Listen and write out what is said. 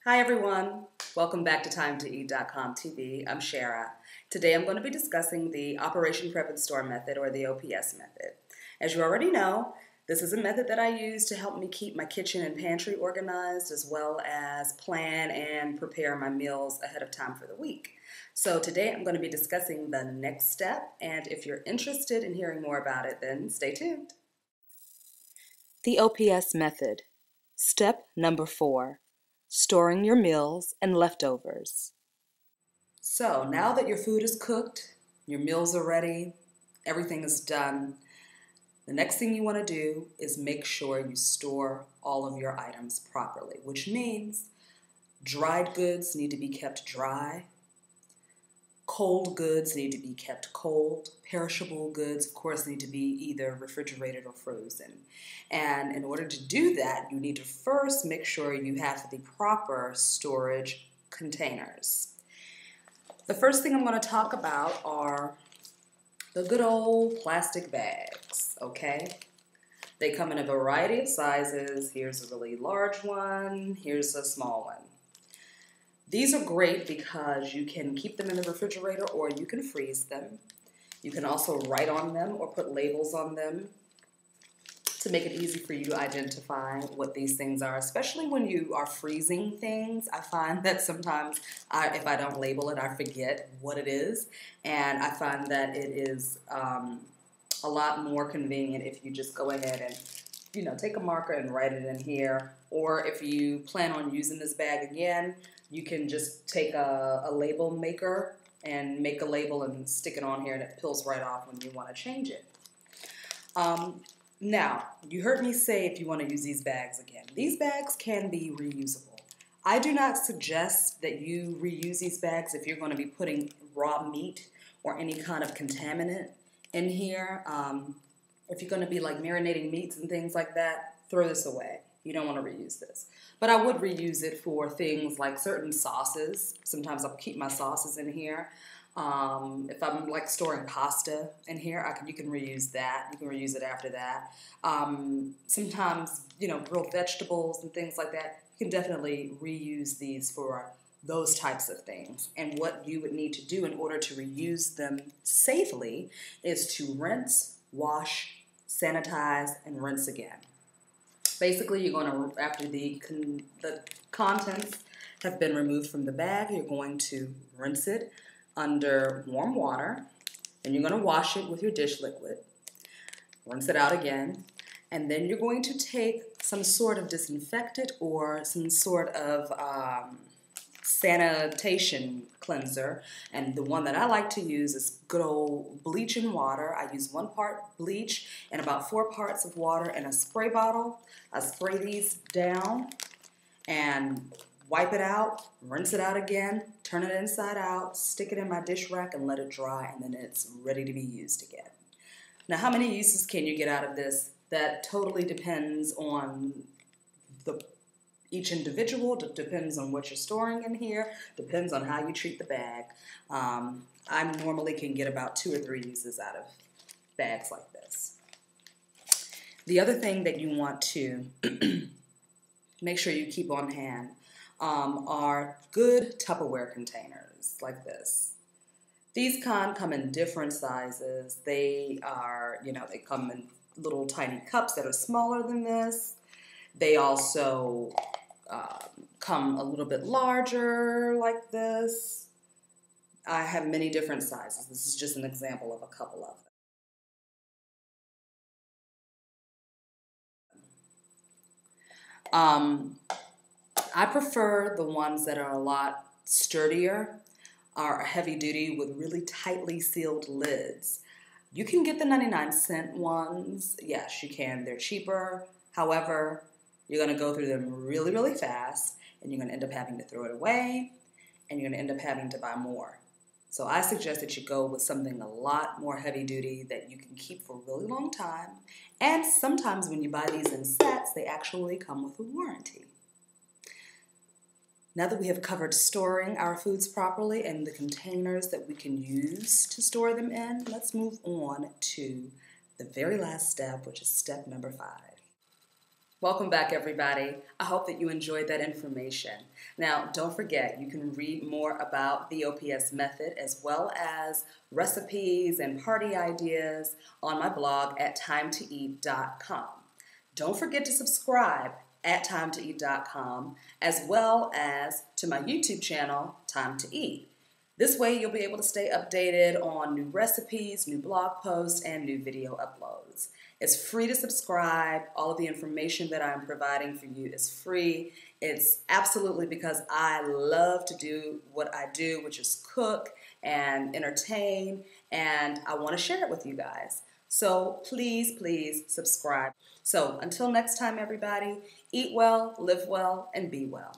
Hi everyone, welcome back to TimeToEat.com TV. I'm Shara. Today I'm going to be discussing the Operation Prep and Store method, or the OPS method. As you already know, this is a method that I use to help me keep my kitchen and pantry organized, as well as plan and prepare my meals ahead of time for the week. So today I'm going to be discussing the next step, and if you're interested in hearing more about it, then stay tuned. The OPS method. Step number 4. Storing your meals and leftovers. So now that your food is cooked, your meals are ready, everything is done, the next thing you want to do is make sure you store all of your items properly, which means dried goods need to be kept dry, cold goods need to be kept cold, perishable goods, of course, need to be either refrigerated or frozen. And in order to do that, you need to first make sure you have the proper storage containers. The first thing I'm going to talk about are the good old plastic bags, okay? They come in a variety of sizes. Here's a really large one. Here's a small one. These are great because you can keep them in the refrigerator or you can freeze them. You can also write on them or put labels on them to make it easy for you to identify what these things are, especially when you are freezing things. I find that sometimes if I don't label it, I forget what it is, and I find that it is a lot more convenient if you just go ahead and take a marker and write it in here, or if you plan on using this bag again, you can just take a label maker and make a label and stick it on here, and it peels right off when you want to change it. Now, you heard me say if you want to use these bags again. These bags can be reusable. I do not suggest that you reuse these bags if you're going to be putting raw meat or any kind of contaminant in here. If you're going to be like marinating meats and things like that, throw this away. You don't want to reuse this. But I would reuse it for things like certain sauces. Sometimes I'll keep my sauces in here. If I'm like storing pasta in here, you can reuse that. You can reuse it after that. Sometimes, grilled vegetables and things like that, you can definitely reuse these for those types of things. And what you would need to do in order to reuse them safely is to rinse, wash, sanitize, and rinse again. Basically, you're going to, after the contents have been removed from the bag, you're going to rinse it under warm water, and you're going to wash it with your dish liquid, rinse it out again, and then you're going to take some sort of disinfectant or some sort of sanitation cleanser, and the one that I like to use is good old bleach and water. I use 1 part bleach and about 4 parts of water in a spray bottle. I spray these down and wipe it out, rinse it out again, turn it inside out, stick it in my dish rack and let it dry, and then it's ready to be used again. Now, how many uses can you get out of this? That totally depends on each individual, depends on what you're storing in here, depends on how you treat the bag. I normally can get about 2 or 3 uses out of bags like this. The other thing that you want to make sure you keep on hand are good Tupperware containers like this. These come in different sizes. They are, they come in little tiny cups that are smaller than this. They also come a little bit larger like this. I have many different sizes. This is just an example of a couple of them. I prefer the ones that are a lot sturdier, are heavy duty with really tightly sealed lids. You can get the 99-cent ones. Yes, you can. They're cheaper. However, you're going to go through them really, really fast, and you're going to end up having to throw it away, and you're going to end up having to buy more. So I suggest that you go with something a lot more heavy duty that you can keep for a really long time. And sometimes when you buy these in sets, they actually come with a warranty. Now that we have covered storing our foods properly and the containers that we can use to store them in, let's move on to the very last step, which is step number 5. Welcome back, everybody. I hope that you enjoyed that information. Now, don't forget, you can read more about the OPS method as well as recipes and party ideas on my blog at timetoeat.com. Don't forget to subscribe at timetoeat.com as well as to my YouTube channel, Time to Eat. This way, you'll be able to stay updated on new recipes, new blog posts, and new video uploads. It's free to subscribe. All of the information that I'm providing for you is free. It's absolutely because I love to do what I do, which is cook and entertain, and I want to share it with you guys. So please, please subscribe. So until next time, everybody, eat well, live well, and be well.